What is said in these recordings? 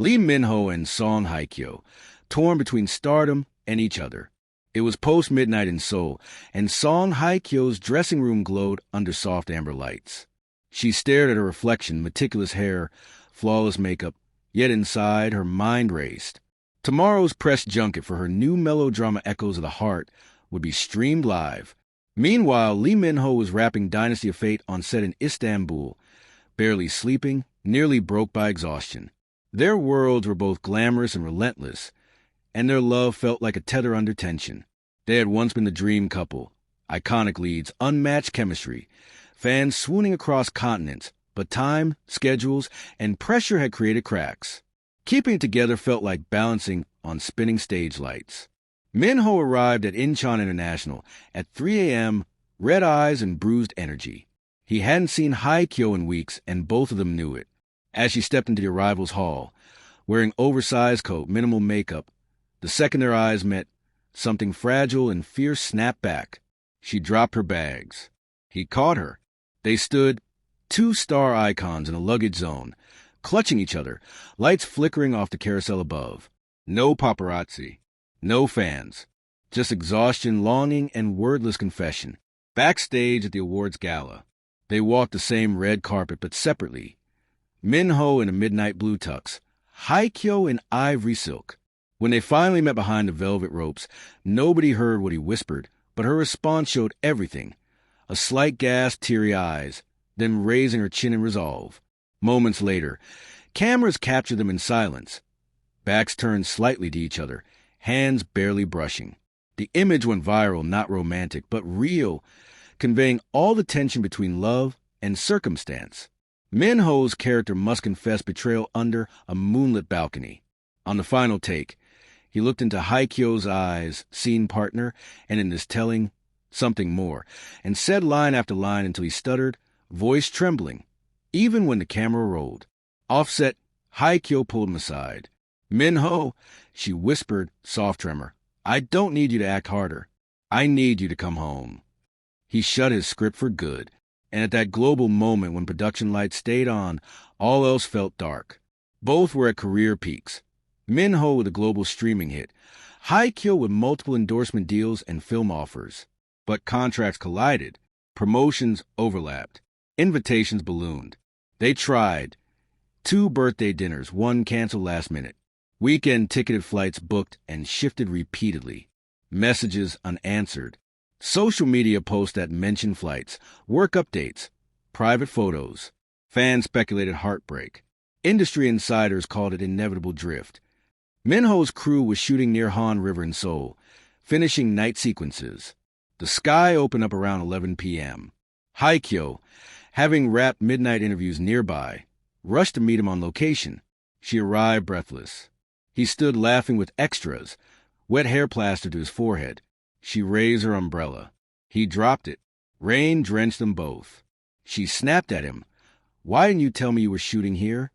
Lee Min-ho and Song Hye-kyo, torn between Stardom and each other. It was post-midnight in Seoul, and Song Hye-kyo's dressing room glowed under soft amber lights. She stared at her reflection, meticulous hair, flawless makeup, yet inside her mind raced. Tomorrow's press junket for her new melodrama Echoes of the Heart would be streamed live. Meanwhile, Lee Min-ho was wrapping Dynasty of Fate on set in Istanbul, barely sleeping, nearly broke by exhaustion. Their worlds were both glamorous and relentless, and their love felt like a tether under tension. They had once been the dream couple, iconic leads, unmatched chemistry, fans swooning across continents, but time, schedules, and pressure had created cracks. Keeping it together felt like balancing on spinning stage lights. Min-ho arrived at Incheon International at 3 a.m., red eyes and bruised energy. He hadn't seen Hye-kyo in weeks, and both of them knew it. As she stepped into the arrivals hall, wearing oversized coat, minimal makeup, the second their eyes met, something fragile and fierce snapped back. She dropped her bags. He caught her. They stood, two star icons in a luggage zone, clutching each other, lights flickering off the carousel above. No paparazzi. No fans. Just exhaustion, longing, and wordless confession. Backstage at the awards gala, they walked the same red carpet but separately. Min-ho in a midnight blue tux, Hye-kyo in ivory silk. When they finally met behind the velvet ropes, nobody heard what he whispered, but her response showed everything. A slight gasp, teary eyes, then raising her chin in resolve. Moments later, cameras captured them in silence. Backs turned slightly to each other, hands barely brushing. The image went viral, not romantic, but real, conveying all the tension between love and circumstance. Min-ho's character must confess betrayal under a moonlit balcony. On the final take, he looked into Hye-kyo's eyes, scene partner, and in this telling, something more, and said line after line until he stuttered, voice trembling. Even when the camera rolled. Offset, Hye-kyo pulled him aside. Min-ho, she whispered, soft tremor, I don't need you to act harder. I need you to come home. He shut his script for good, and at that global moment when production lights stayed on, all else felt dark. Both were at career peaks. Min-ho with a global streaming hit, Hye-kyo with multiple endorsement deals and film offers. But contracts collided, promotions overlapped, invitations ballooned. They tried. 2 birthday dinners, 1 canceled last minute. Weekend ticketed flights booked and shifted repeatedly. Messages unanswered. Social media posts that mentioned flights, work updates, private photos. Fans speculated heartbreak. Industry insiders called it inevitable drift. Min-ho's crew was shooting near Han River in Seoul, finishing night sequences. The sky opened up around 11 p.m. Hye-kyo, having wrapped midnight interviews nearby, rushed to meet him on location. She arrived breathless. He stood laughing with extras, wet hair plastered to his forehead. She raised her umbrella. He dropped it. Rain drenched them both. She snapped at him. Why didn't you tell me you were shooting here?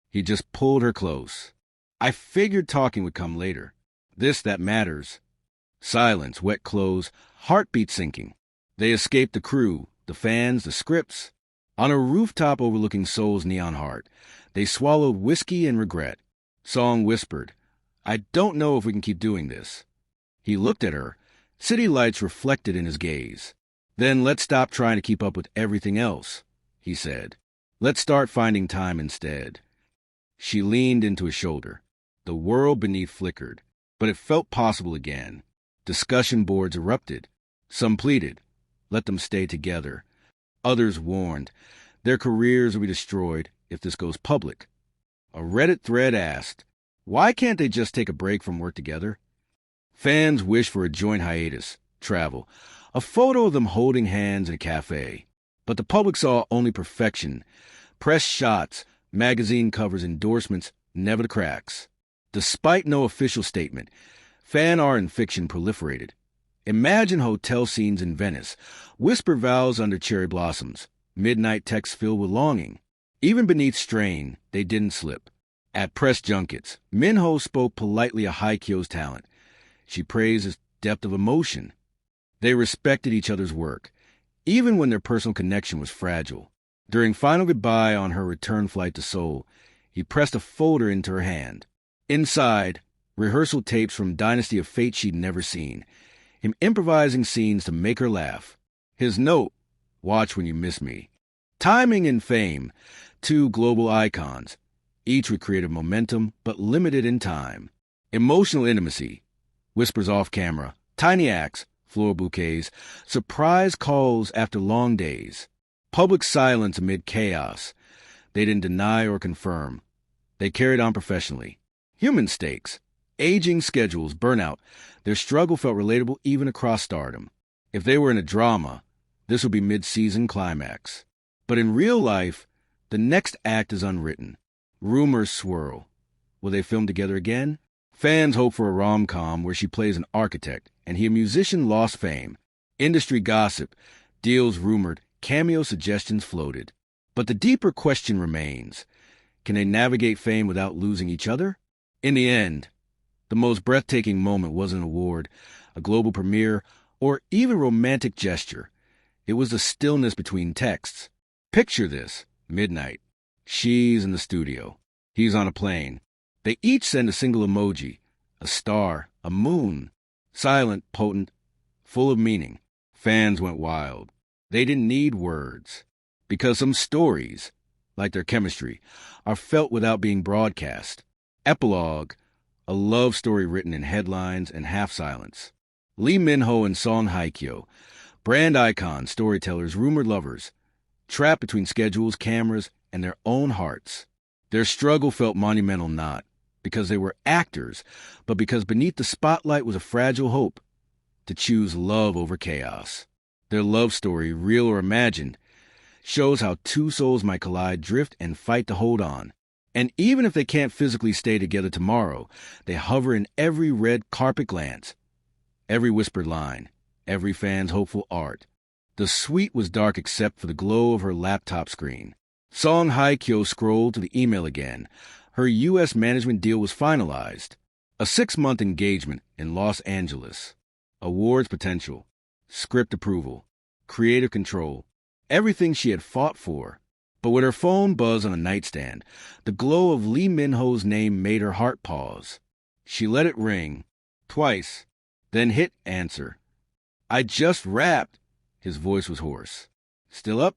He just pulled her close. I figured talking would come later. This that matters. Silence, wet clothes, heartbeat sinking. They escaped the crew, the fans, the scripts. On a rooftop overlooking Seoul's neon heart, they swallowed whiskey and regret. Song whispered, I don't know if we can keep doing this. He looked at her, city lights reflected in his gaze. Then let's stop trying to keep up with everything else, he said. Let's start finding time instead. She leaned into his shoulder. The world beneath flickered, but it felt possible again. Discussion boards erupted. Some pleaded, let them stay together. Others warned, their careers will be destroyed if this goes public. A Reddit thread asked, why can't they just take a break from work together? Fans wished for a joint hiatus, travel, a photo of them holding hands in a cafe. But the public saw only perfection, press shots, magazine covers, endorsements, never the cracks. Despite no official statement, fan art and fiction proliferated. Imagine hotel scenes in Venice, whisper vows under cherry blossoms, midnight texts filled with longing. Even beneath strain, they didn't slip. At press junkets, Min-ho spoke politely of Hye-kyo's talent. She praised his depth of emotion. They respected each other's work, even when their personal connection was fragile. During final goodbye on her return flight to Seoul, He pressed a folder into her hand. Inside, rehearsal tapes from Dynasty of Fate she'd never seen. Him improvising scenes to make her laugh. His note, "Watch when you miss me." Timing and fame, two global icons, each with creative momentum but limited in time. Emotional intimacy, whispers off camera, tiny acts, floral bouquets, surprise calls after long days. Public silence amid chaos. They didn't deny or confirm. They carried on professionally. Human stakes, aging schedules, burnout. Their struggle felt relatable even across Stardom. If they were in a drama, this would be mid-season climax. But in real life, the next act is unwritten. Rumors swirl. Will they film together again? Fans hope for a rom-com where she plays an architect and he a musician lost fame. Industry gossip, deals rumored, cameo suggestions floated. But the deeper question remains. Can they navigate fame without losing each other? In the end, the most breathtaking moment wasn't an award, a global premiere, or even romantic gesture. It was the stillness between texts. Picture this, midnight. She's in the studio. He's on a plane. They each send a single emoji, a star, a moon. Silent, potent, full of meaning. Fans went wild. They didn't need words. Because some stories, like their chemistry, are felt without being broadcast. Epilogue, a love story written in headlines and half silence. Lee Min-ho and Song Hye-kyo, brand icons, storytellers, rumored lovers, trapped between schedules, cameras, and their own hearts. Their struggle felt monumental not because they were actors, but because beneath the spotlight was a fragile hope to choose love over chaos. Their love story, real or imagined, shows how two souls might collide, drift, and fight to hold on. And even if they can't physically stay together tomorrow, they hover in every red carpet glance, every whispered line, every fan's hopeful art. The suite was dark except for the glow of her laptop screen. Song Hye-kyo scrolled to the email again. Her U.S. management deal was finalized. A 6-month engagement in Los Angeles. Awards potential. Script approval. Creative control. Everything she had fought for. But with her phone buzzed on a nightstand, the glow of Lee Min-ho's name made her heart pause. She let it ring. Twice. Then hit answer. "I just wrapped." His voice was hoarse. "Still up?"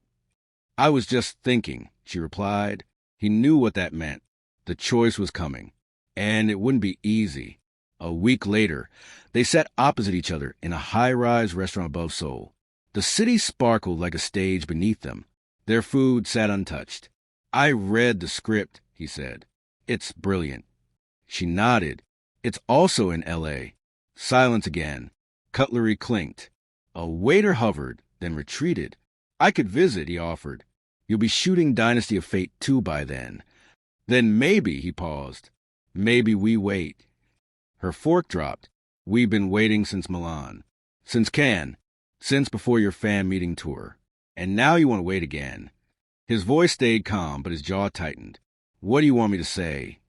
"I was just thinking," she replied. He knew what that meant. The choice was coming. And it wouldn't be easy. A week later, they sat opposite each other in a high-rise restaurant above Seoul. The city sparkled like a stage beneath them. Their food sat untouched. "I read the script," he said. "It's brilliant." She nodded. "It's also in L.A." Silence again. Cutlery clinked. A waiter hovered, then retreated. "I could visit," he offered. "You'll be shooting Dynasty of Fate 2 by then." "Then maybe," he paused. "Maybe we wait." Her fork dropped. "We've been waiting since Milan. Since Cannes. Since before your fan meeting tour. And now you want to wait again." His voice stayed calm, but his jaw tightened. "What do you want me to say?"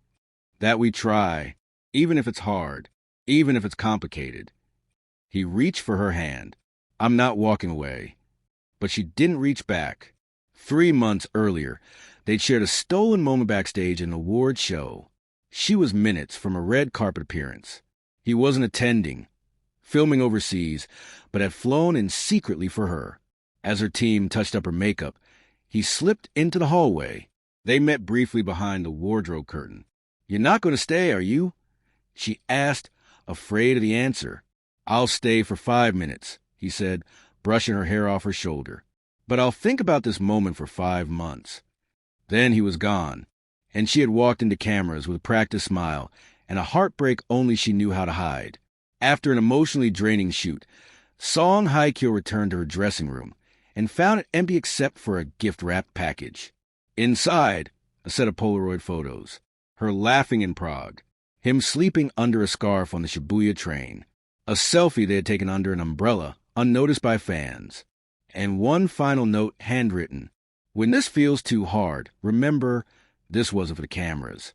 "That we try. Even if it's hard. Even if it's complicated." He reached for her hand. "I'm not walking away." But she didn't reach back. 3 months earlier, they'd shared a stolen moment backstage at an award show. She was minutes from a red carpet appearance. He wasn't attending, filming overseas, but had flown in secretly for her. As her team touched up her makeup, he slipped into the hallway. They met briefly behind the wardrobe curtain. "You're not going to stay, are you?" she asked, afraid of the answer. "I'll stay for 5 minutes," he said, brushing her hair off her shoulder. "But I'll think about this moment for 5 months." Then he was gone, and she had walked into cameras with a practiced smile and a heartbreak only she knew how to hide. After an emotionally draining shoot, Song Hye-kyo returned to her dressing room and found it empty except for a gift-wrapped package. Inside, a set of Polaroid photos. Her laughing in Prague. Him sleeping under a scarf on the Shibuya train. A selfie they had taken under an umbrella, unnoticed by fans. And one final note handwritten. "When this feels too hard, remember, this wasn't for the cameras."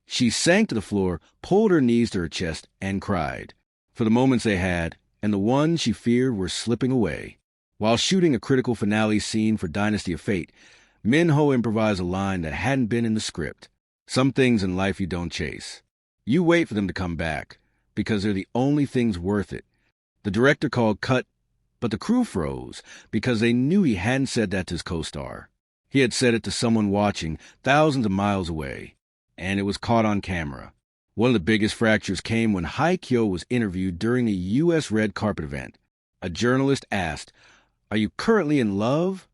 She sank to the floor, pulled her knees to her chest, and cried. For the moments they had, and the ones she feared were slipping away. While shooting a critical finale scene for Dynasty of Fate, Min-ho improvised a line that hadn't been in the script. Some things in life you don't chase. You wait for them to come back, because they're the only things worth it. The director called cut, but the crew froze, because they knew he hadn't said that to his co-star. He had said it to someone watching thousands of miles away, and it was caught on camera. One of the biggest fractures came when Haikyo was interviewed during a U.S. red carpet event. A journalist asked, "Are you currently in love?"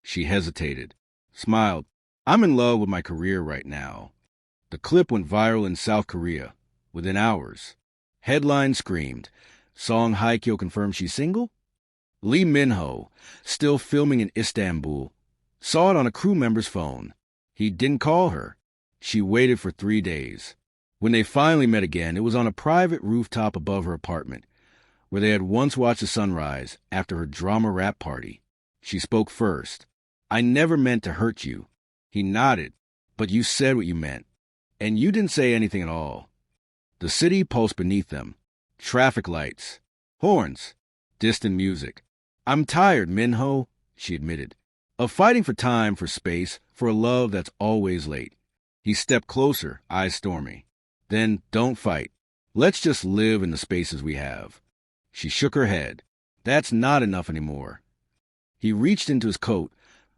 She hesitated, smiled. "I'm in love with my career right now." The clip went viral in South Korea within hours. Headline screamed, "Song Haikyo confirmed she's single?" Lee Min-ho, still filming in Istanbul, saw it on a crew member's phone. He didn't call her. She waited for 3 days. When they finally met again, it was on a private rooftop above her apartment, where they had once watched the sunrise after her drama rap party. She spoke first. "I never meant to hurt you." He nodded. "But you said what you meant. And you didn't say anything at all." The city pulsed beneath them. Traffic lights. Horns. Distant music. "I'm tired, Minho," she admitted, "of fighting for time, for space, for a love that's always late." He stepped closer, eyes stormy. "Then don't fight. Let's just live in the spaces we have." She shook her head. "That's not enough anymore." He reached into his coat,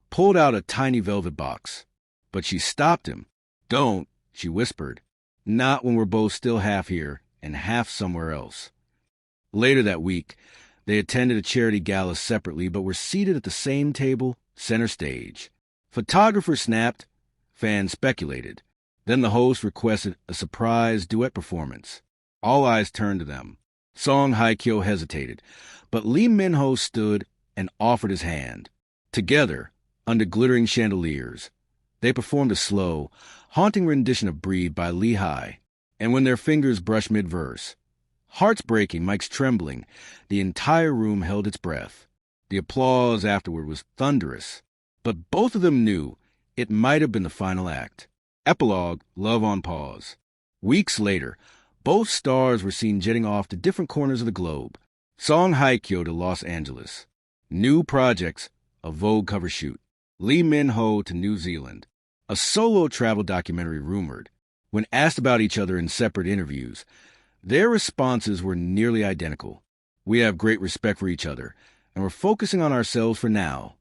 pulled out a tiny velvet box. But she stopped him. "Don't," she whispered. "Not when we're both still half here and half somewhere else." Later that week, they attended a charity gala separately but were seated at the same table, center stage. Photographers snapped. Fans speculated. Then the host requested a surprise duet performance. All eyes turned to them. Song Haikyo hesitated, but Lee Min-ho stood and offered his hand. Together, under glittering chandeliers, they performed a slow, haunting rendition of Breathe by Lee Hai. And when their fingers brushed mid-verse, hearts breaking, mics trembling, the entire room held its breath. The applause afterward was thunderous, but both of them knew it might have been the final act. Epilogue, Love on Pause. Weeks later, both stars were seen jetting off to different corners of the globe. Song Haikyo to Los Angeles. New projects, a Vogue cover shoot. Lee Min-ho to New Zealand. A solo travel documentary rumored. When asked about each other in separate interviews, their responses were nearly identical. "We have great respect for each other, and we're focusing on ourselves for now."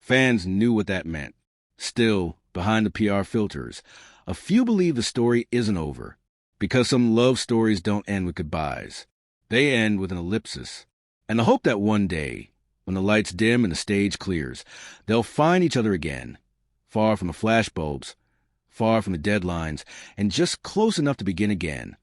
Fans knew what that meant. Still, behind the PR filters, a few believe the story isn't over, because some love stories don't end with goodbyes. They end with an ellipsis, and the hope that one day, when the lights dim and the stage clears, they'll find each other again, far from the flashbulbs, far from the deadlines, and just close enough to begin again.